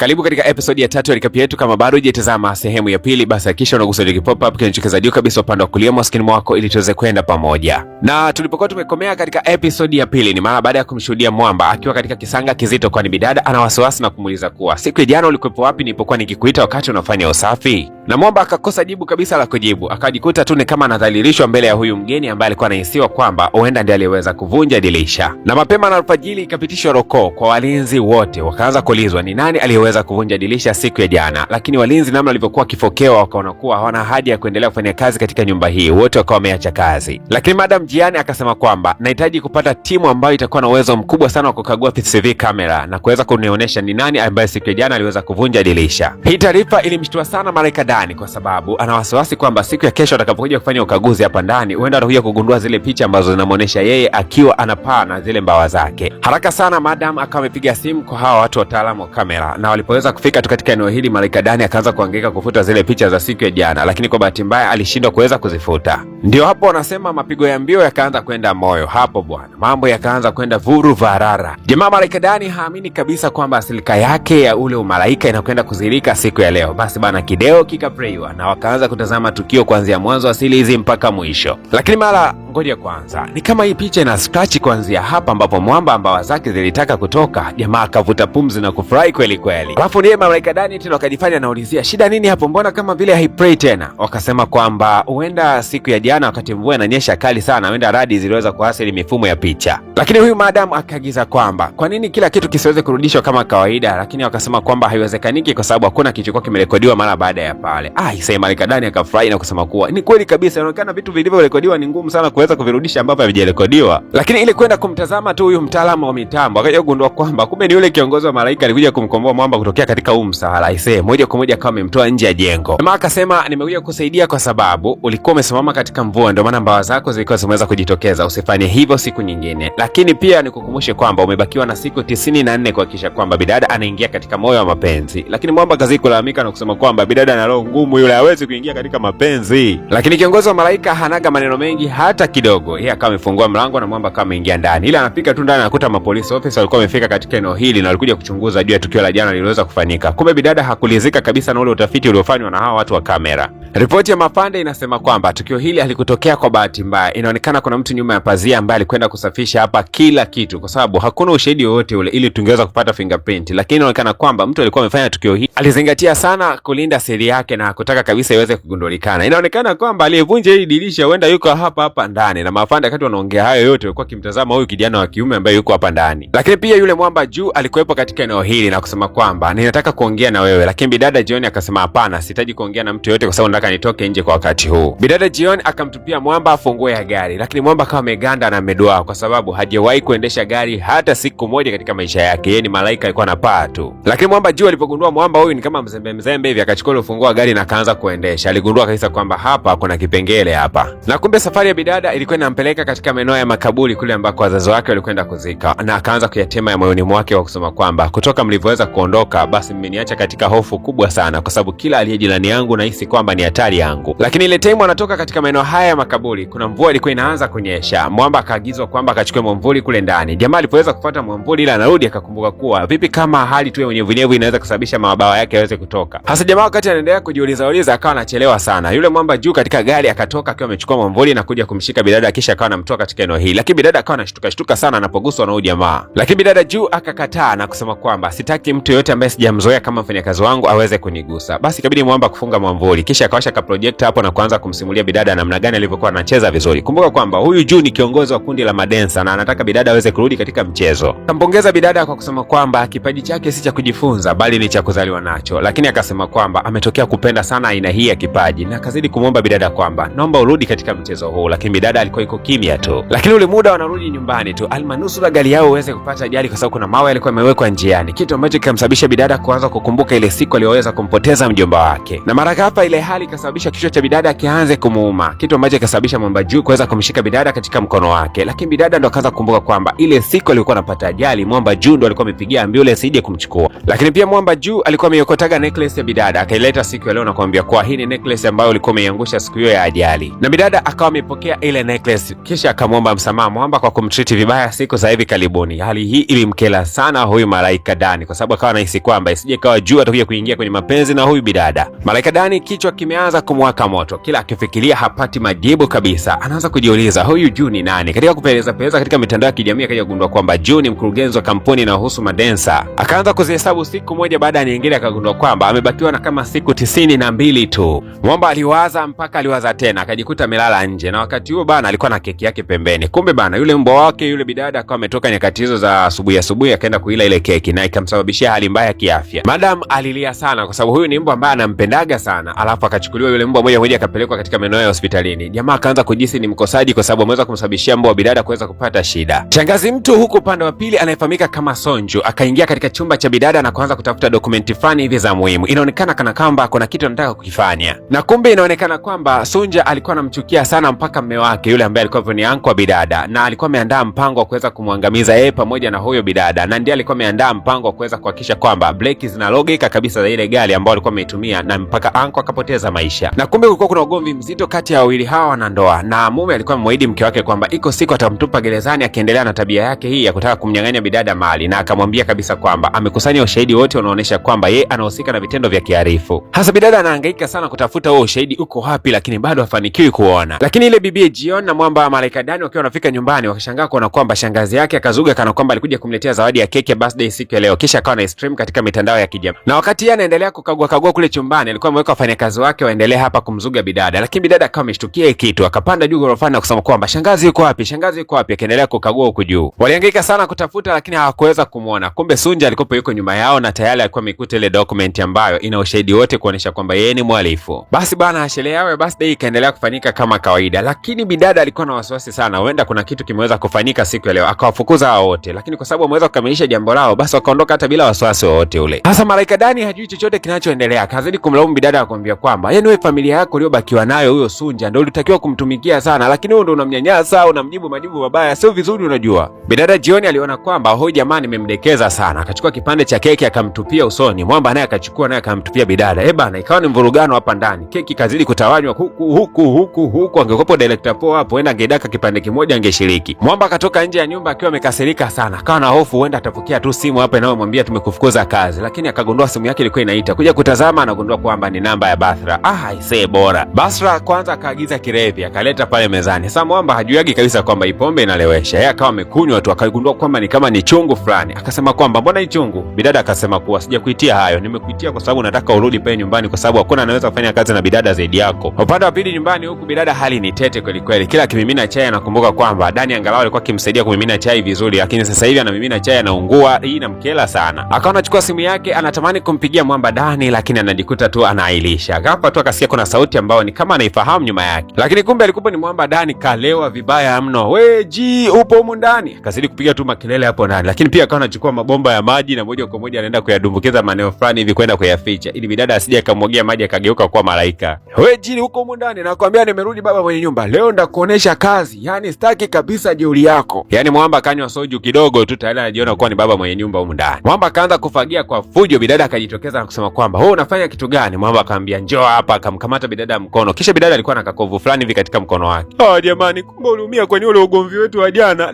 Karibu katika episode ya 3 ya recap yetu. Kama bado hujatazama sehemu ya pili, basi hakikisha unagusa ile pop up kinachokeza juu kabisa upande wa kulia mwa screen wako ili tuweze kwenda pamoja. Na tulipokuwa tumekomea katika episode ya pili ni mara baada ya kumshuhudia Mwamba akiwa katika kisanga kizito, kwani bidada ana wasiwasi na kumuuliza kuwa siku ya jana ulikuwepo wapi nilipokuwa nikikuita wakati unafanya usafi? Na Mwamba akakosa jibu kabisa la kujibu, akajikuta tu ni kama anadhalilishwa mbele ya huyu mgeni ambaye alikuwa anahisiwa kwamba huenda ndiye aliyeweza kuvunja dirisha. Na mapema na alfajiri ikapitishwa roko kwa walinzi wote, wakaanza kuulizwa ni nani aliyeweza kuvunja dirisha siku ya jana. Lakini walinzi namna walivyokuwa kifokewa wakaona kuwa hawana haja ya kuendelea kufanya kazi katika nyumba hii, wote wakawa wameacha kazi. Lakini Madam Jiani akasema kwamba nahitaji kupata timu ambayo itakuwa na uwezo mkubwa sana wa kukagua CCTV kamera na kuweza kunionyesha ni nani ambaye siku ya jana aliweza kuvunja dirisha. Hii taarifa ilimshtua sana Malaika Dani kwa sababu ana wasiwasi kwamba siku ya kesho atakapokuja kufanya ukaguzi hapa ndani huenda atakuja kugundua zile picha ambazo zinamuonesha yeye akiwa anapaa na zile mbawa zake. Haraka sana Madam akawa amepiga simu kwa hawa watu wataalamu wa kamera, na walipoweza kufika tu katika eneo hili, Malaika Dani akaanza kuhangaika kufuta zile picha za siku ya jana, lakini kwa bahati mbaya alishindwa kuweza kuzifuta. Ndio hapo wanasema mapigo ya mbio yakaanza kwenda moyo. Hapo bwana, mambo yakaanza kwenda vuru varara. Jamaa Malaika Dani haamini kabisa kwamba asilika yake ya ule umalaika inakwenda kuzilika siku ya leo. Basi bana, kideo kikaprewa na wakaanza kutazama tukio kuanzia mwanzo wa sili hizi mpaka mwisho. Lakini mara ngoja kwanza, ni kama hii picha ina scratch kuanzia hapa ambapo Mwamba mbawa zake zilitaka kutoka. Jamaa akavuta pumzi na kufurahi kweli kweli. Alafu ndiye Malaika Dani tena wakajifanya anaulizia shida nini hapo, mbona kama vile haipray tena? Wakasema kwamba huenda siku ya jana wakati mvua inanyesha kali sana, huenda radi ziliweza kuathiri mifumo ya picha. Lakini huyu madam akaagiza kwamba kwa nini kila kitu kisiweze kurudishwa kama kawaida, lakini wakasema kwamba haiwezekaniki kwa sababu hakuna kilichokuwa kimerekodiwa mara baada ya pale. Sasa Malaika Dani akafurahi na kusema kuwa ni kweli kabisa, inaonekana vitu vilivyorekodiwa ni ngumu sana kuweza kuvirudisha ambavyo havijarekodiwa. Lakini ili kwenda kumtazama tu huyu mtaalamu wa mitambo akaja kugundua kwamba kumbe ni yule kiongozi wa malaika alikuja kumkomboa Mwamba kutokea katika huu msala. Moja kwa moja kama amemtoa nje ya jengo. Jamaa akasema nimekuja kusaidia kwa sababu ulikuwa umesimama katika mvua, ndio maana mbawa zako zilikuwa zimeweza kujitokeza. Usifanye hivyo siku nyingine. Lakini pia nikukumbushe kwamba umebakiwa na siku 94 kuhakikisha kwamba bidada anaingia katika moyo wa mapenzi. Lakini Mwamba kazi kulalamika na kusema kwamba bidada ana roho ngumu, yule hawezi kuingia katika mapenzi. Lakini kiongozi wa malaika hanaga maneno mengi hata kidogo. Yeye akawa amefungua mlango na Mwamba kama ameingia ndani. Ila anafika tu ndani anakuta mapolisi officer walikuwa wamefika katika eneo hili na walikuja kuchunguza juu ya tukio la jana lililoweza kufanyika. Kumbe bidada hakulizika kabisa na ule utafiti uliofanywa na hawa watu wa kamera. Ripoti ya mapande inasema kwamba tukio hili halikutokea kwa bahati mbaya. Inaonekana kuna mtu nyuma ya pazia ambaye alikwenda kusafisha hapa kila kitu, kwa sababu hakuna ushahidi wowote ule ili tungeweza kupata fingerprint. Lakini inaonekana kwamba mtu alikuwa amefanya tukio hili alizingatia sana kulinda siri yake na kutaka kabisa iweze kugundulikana. Inaonekana kwamba aliyevunja hili dirisha huenda yuko hapa ndani, na mafanda wakati wanaongea hayo yote walikuwa kimtazama huyu kijana wa kiume ambaye yuko hapa ndani. Lakini pia yule Mwamba juu alikuwepo katika eneo hili na kusema kwamba ninataka kuongea na wewe. Lakini bidada Jioni akasema hapana, sihitaji kuongea na mtu yote kwa sababu nataka nitoke nje kwa wakati huu. Bidada Jioni akamtupia Mwamba funguo ya gari, lakini Mwamba kama ameganda na amedoa kwa sababu hajawahi kuendesha gari hata siku moja katika maisha yake. Yeye ni malaika, alikuwa anapaa tu. Lakini Mwamba juu alipogundua Mwamba huyu ni kama mzembe hivi, akachukua ufunguo wa gari na akaanza kuendesha. Aligundua kabisa kwamba hapa kuna kipengele hapa. Na kumbe safari ya bidada ilikuwa inampeleka katika maeneo ya makaburi kule ambako wazazi wake walikwenda kuzika, na akaanza kuyatema ya moyoni mwake wa kusema kwamba kutoka mlivyoweza kuondoka basi mmeniacha katika hofu kubwa sana, kwa sababu kila aliye jirani yangu nahisi kwamba ni hatari yangu. Lakini ile time anatoka katika maeneo haya ya makaburi, kuna mvua ilikuwa inaanza kunyesha. Mwamba akaagizwa kwamba akachukue mwamvuli kule ndani. Jamaa alipoweza kufuata mwamvuli ila anarudi akakumbuka kuwa vipi kama hali tu ya unyevunyevu inaweza kusababisha mabawa yake yaweze kutoka. Hasa jamaa wakati anaendelea kujiuliza akawa anachelewa sana. Yule Mwamba juu katika gari akatoka akiwa amechukua mwamvuli na kuja kumshika bidada, kisha akawa anamtoa katika eneo hili. Lakini bidada akawa anashtuka sana anapoguswa na huyu jamaa. Lakini bidada juu akakataa na kusema kwamba sitaki mtu yote ambaye sijamzoea kama mfanyakazi wangu aweze kunigusa. Basi ikabidi Mwamba kufunga mwamvuli, kisha akawasha ka projector hapo na kuanza kumsimulia bidada namna gani alivyokuwa anacheza vizuri. Kumbuka kwamba huyu juu ni kiongozi wa kundi la madensa na anataka bidada aweze kurudi katika mchezo. Kampongeza bidada kwa kusema kwamba kipaji chake si cha kujifunza bali ni cha kuzaliwa nacho. Lakini akasema kwamba ametokea kupenda sana aina hii ya kipaji, na akazidi kumwomba bidada kwamba naomba urudi katika mchezo huu. Lakini bidada alikuwa iko kimya tu. Lakini ule muda wanarudi nyumbani tu, almanusura gari yao uweze kupata ajali kwa sababu kuna mawe yalikuwa yamewekwa njiani, kitu ambacho kikamsababisha bidada kuanza kukumbuka ile siku aliyoweza kumpoteza mjomba wake. Na mara ghafla ile hali ikasababisha kichwa cha bidada kianze kumuuma, kitu ambacho kikasababisha Mwamba juu kuweza kumshika bidada katika mkono wake. Lakini bidada ndo akaanza kukumbuka kwamba ile siku alikuwa anapata ajali Mwamba juu ndo alikuwa amepigia ambulance ije kumchukua. Lakini pia Mwamba juu alikuwa ameyokotaga necklace ya bidada, akaileta siku ya leo na kumwambia kwa hii ni necklace ambayo alikuwa ameiangusha siku hiyo ya ajali. Na bidada akawa amepokea ile ile necklace, kisha akamwomba msamaha Mwamba kwa kumtreat vibaya siku za hivi karibuni. Hali hii ilimkela sana huyu Malaika Dani, kwa sababu akawa anahisi kwamba isije kawa juu atakuja kuingia kwenye mapenzi na huyu bidada. Malaika Dani kichwa kimeanza kumwaka moto, kila akifikiria hapati majibu kabisa. Anaanza kujiuliza huyu Juu ni nani? Katika kupeleza katika mitandao ya kijamii akaja kugundua kwamba Juu ni mkurugenzi wa kampuni inayohusu madensa. Akaanza kuzihesabu siku moja baada ya nyingine, akagundua kwamba amebakiwa na kama siku 92 tu. Mwamba aliwaza mpaka aliwaza tena, akajikuta amelala nje, na wakati huo bana alikuwa na keki yake pembeni. Kumbe bana yule mbwa wake yule bidada akawa ametoka nyakati hizo za asubuhi akaenda kuila ile keki, na ikamsababishia hali mbaya ya kiafya. Madam alilia sana kwa sababu huyu ni mbwa ambaye anampendaga sana. Alafu akachukuliwa yule mbwa moja moja akapelekwa katika maeneo ya hospitalini. Jamaa akaanza kujisi ni mkosaji kwa sababu ameweza kumsababishia mbwa wa bidada kuweza kupata shida. Shangazi mtu huko upande wa pili anayefahamika kama Sonju akaingia katika chumba cha bidada na kuanza kutafuta dokumenti fulani hivi za muhimu. Inaonekana kana kwamba kuna kitu anataka kukifanya. Na kumbe inaonekana kwamba Sonja alikuwa anamchukia sana mpaka mume wake yule ambaye alikuwa ni anko wa bidada, na alikuwa ameandaa mpango wa kuweza kumwangamiza yeye pamoja na huyo bidada, na ndiye alikuwa ameandaa mpango wa kuweza kuhakikisha kwamba breki zinalogika kabisa za ile gari ambayo alikuwa ameitumia, na mpaka anko akapoteza maisha. Na kumbe kulikuwa kuna ugomvi mzito kati ya wawili hawa wanandoa, na mume alikuwa amemwahidi mke wake kwamba iko siku atamtupa gerezani akiendelea na tabia yake hii ya kutaka kumnyang'anya bidada mali, na akamwambia kabisa kwamba amekusanya ushahidi wote unaoonyesha kwamba yeye anahusika na vitendo vya kihalifu. Hasa bidada anahangaika sana kutafuta huo ushahidi uko wapi, lakini bado hafanikiwi kuona. Lakini ile bibi Jion na Mwamba Malaika Dani wakiwa wanafika nyumbani, wakashangaa kuona kwamba shangazi yake akazuga kana kwamba alikuja kumletea zawadi ya keki ya birthday siku ya leo, kisha akawa na stream katika mitandao ya kijamii. Na wakati yeye anaendelea kukagua kule chumbani, alikuwa ameweka wafanyakazi wake waendelee hapa kumzuga bidada, lakini bidada akawa ameshtukia kitu, akapanda juu gorofani na kusema kwamba shangazi yuko wapi, shangazi yuko wapi, akaendelea kukagua huko juu. Walihangaika sana kutafuta, lakini hawakuweza kumuona. Kumbe Sunja alikuwa yuko nyuma yao na tayari alikuwa amekuta ile document ambayo ina ushahidi wote kuonesha kwamba yeye ni mhalifu. Basi bana, sherehe yao ya birthday ikaendelea kufanyika kama kawaida, lakini bidada alikuwa na wasiwasi sana, huenda kuna kitu kimeweza kufanyika siku ya leo. Akawafukuza hao wote, lakini kwa sababu wameweza kukamilisha jambo lao, basi wakaondoka hata bila wasiwasi wowote ule. Sasa Malaika Dani hajui chochote kinachoendelea, akazidi kumlaumu bidada, akamwambia kwamba yeye wewe familia yako uliyobakiwa nayo huyo Sunja ndio ulitakiwa kumtumikia sana, lakini wewe ndio unamnyanyasa, unamjibu majibu mabaya, sio vizuri unajua. Bidada jioni aliona kwamba huyu jamaa nimemdekeza sana, akachukua kipande cha keki akamtupia usoni. Mwamba naye akachukua naye akamtupia bidada. Bana, ikawa ni mvurugano hapa ndani. Keki kazidi kutawanywa huku. Angekopo director poa hapo, huenda angedaka kipande kimoja angeshiriki. Mwamba akatoka nje ya nyumba akiwa amekasirika sana, akawa na hofu huenda atapokea tu simu hapa inayomwambia tumekufukuza kazi, lakini akagundua simu yake ilikuwa inaita. Kuja kutazama anagundua kwamba ni namba ya Basra. Aisee bora. Basra kwanza akaagiza kirevi akaleta pale mezani. Sasa Mwamba hajuagi kabisa kwamba ipombe inalewesha. Yeye akawa amekunywa tu, akagundua kwamba ni kama ni chungu fulani. Akasema kwamba mbona ni chungu? Bidada akasema kuwa sijakuitia hayo, nimekuitia kwa sababu nataka urudi pale nyumbani kwa sababu hakuna anaweza kufanya kazi na bidada zaidi yako. Upande wa pili nyumbani huku bidada hali ni tete kweli kweli. Kila kimimina chai anakumbuka kwamba Dani angalau alikuwa akimsaidia kumimina chai vizuri, lakini sasa hivi anamimina chai anaungua, hii inamkela sana. Akawa anachukua simu yake anatamani kumpigia Mwamba Dani, lakini anajikuta tu anailisha. Ghafla tu akasikia kuna sauti ambayo ni kama anaifahamu nyuma yake, lakini kumbe alikuwa ni Mwamba Dani kalewa vibaya mno. We Ji, upo humu ndani? Akazidi kupiga tu makelele hapo ndani, lakini pia akawa anachukua mabomba ya maji na moja kwa moja anaenda kuyadumbukiza maeneo fulani hivi kwenda kuyaficha ili bidada asije akamwagia maji akageuka kuwa malaika. We Ji, uko humu ndani? Nakwambia nimerudi baba mwenye nyumba. Leo ndakuonesha kazi. Yaani sitaki kabisa jeuri yako. Yaani Mwamba kanywa soju kidogo tu tayari anajiona kuwa ni baba mwenye nyumba humu ndani. Mwamba akaanza kufagia kwa fujo, bidada akajitokeza na kusema kwamba, "Wewe unafanya kitu gani?" Mwamba akamwambia, "Njoo hapa." Akamkamata bidada mkono. Kisha bidada alikuwa na kakovu fulani hivi katika mkono wake. Jamani, kumbe uliumia kwenye ule ugomvi wetu wa jana.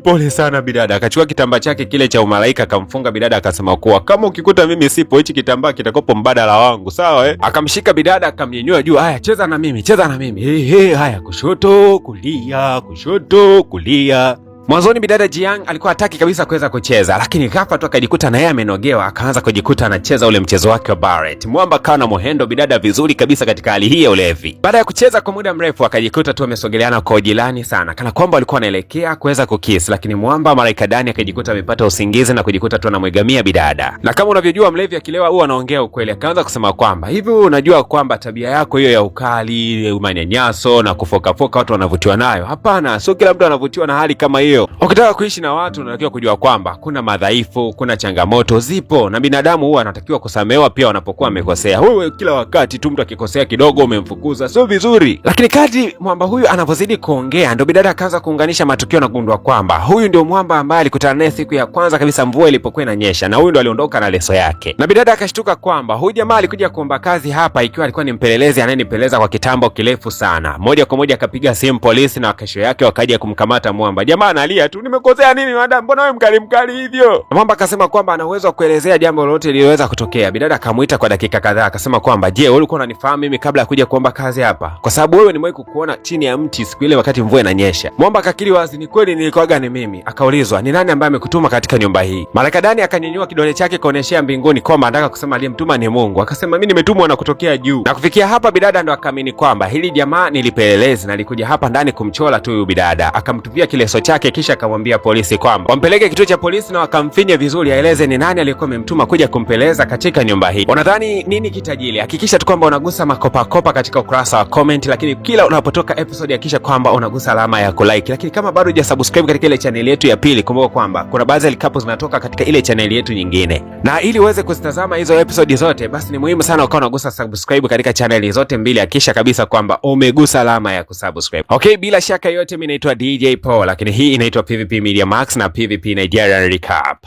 Pole sana bidada. Akachukua kitambaa chake kile cha umalaika akamfunga bidada, akasema kuwa kama ukikuta mimi sipo hichi kitambaa kitakopo mbadala wangu, sawa Akamshika bidada akamnyenyua juu. Haya, cheza na mimi, cheza na mimi. Haya, kushoto, kulia, kushoto, kulia. Mwanzoni bidada Jiang alikuwa hataki kabisa kuweza kucheza, lakini ghafla tu akajikuta na yeye amenogewa, akaanza kujikuta anacheza ule mchezo wake wa Barrett. Mwamba kawa na muhendo bidada vizuri kabisa katika hali hii ya ulevi. Baada ya kucheza kwa muda mrefu akajikuta tu amesogeleana kwa ujirani sana, kana kwamba alikuwa anaelekea kuweza kukiss, lakini Mwamba Malaika Dani akajikuta amepata usingizi na kujikuta tu anamwegamia bidada. Na kama unavyojua mlevi akilewa huwa anaongea ukweli, akaanza kusema kwamba hivi unajua kwamba tabia yako hiyo ya ukali, manyanyaso na kufokafoka watu wanavutiwa nayo? Hapana, sio kila mtu anavutiwa na hali kama hiyo. hiyo ukitaka kuishi na watu unatakiwa kujua kwamba kuna madhaifu, kuna changamoto zipo, na binadamu huwa anatakiwa kusamehewa pia wanapokuwa amekosea. Wewe kila wakati tu mtu akikosea kidogo umemfukuza, sio vizuri. Lakini kadri mwamba huyu anapozidi kuongea, ndio bidada akaanza kuunganisha matukio na kugundua kwamba huyu ndio mwamba ambaye alikutana naye siku ya kwanza kabisa mvua ilipokuwa inanyesha, na huyu ndio aliondoka na leso yake. Na bidada akashtuka kwamba huyu jamaa alikuja kuomba kazi hapa ikiwa alikuwa ni mpelelezi anayenipeleza kwa kitambo kirefu sana. Moja kwa moja akapiga simu polisi, na kesho yake wakaja kumkamata mwamba. Jamaa analia tu, nimekosea nini madam, mbona wewe mkali hivyo? Mwamba akasema kwamba ana uwezo wa kuelezea jambo lolote lililoweza kutokea. Bidada akamuita kwa dakika kadhaa akasema kwamba, je, wewe ulikuwa unanifahamu mimi kabla ya kuja kuomba kazi hapa? Kwa sababu wewe nimewahi kukuona chini ya mti siku ile wakati mvua inanyesha. Mwamba akakiri wazi, ni kweli nilikuwaga ni mimi. Akaulizwa, ni nani ambaye amekutuma katika nyumba hii? Malaika Dani akanyanyua kidole chake kuoneshea mbinguni kwamba anataka kusema aliyemtuma ni Mungu. Akasema mimi nimetumwa na kutokea juu. Na kufikia hapa bidada ndo akaamini kwamba hili jamaa nilipelelezi na alikuja hapa ndani kumchola tu huyu bidada. Akamtupia kileso chake kisha akamwambia polisi kwamba wampeleke kituo cha polisi na wakamfinya vizuri aeleze ni nani aliyekuwa amemtuma kuja kumpeleza katika nyumba hii. Unadhani nini kitajili? Hakikisha tu kwamba unagusa makopa katika ukurasa wa comment, lakini kila unapotoka episode hakikisha kwamba unagusa alama ya kulike. Lakini kama bado hujasubscribe katika ile channel yetu ya pili, kumbuka kwamba kuna baadhi ya couples zinatoka katika ile channel yetu nyingine. Na ili uweze kuzitazama hizo episode zote, basi ni muhimu sana ukawa unagusa subscribe katika channel zote mbili. Hakikisha kabisa kwamba umegusa alama ya kusubscribe. Okay, bila shaka yote mimi naitwa DJ Paul, lakini hii inaitwa PVP Media Max na PVP Nigerian Recap.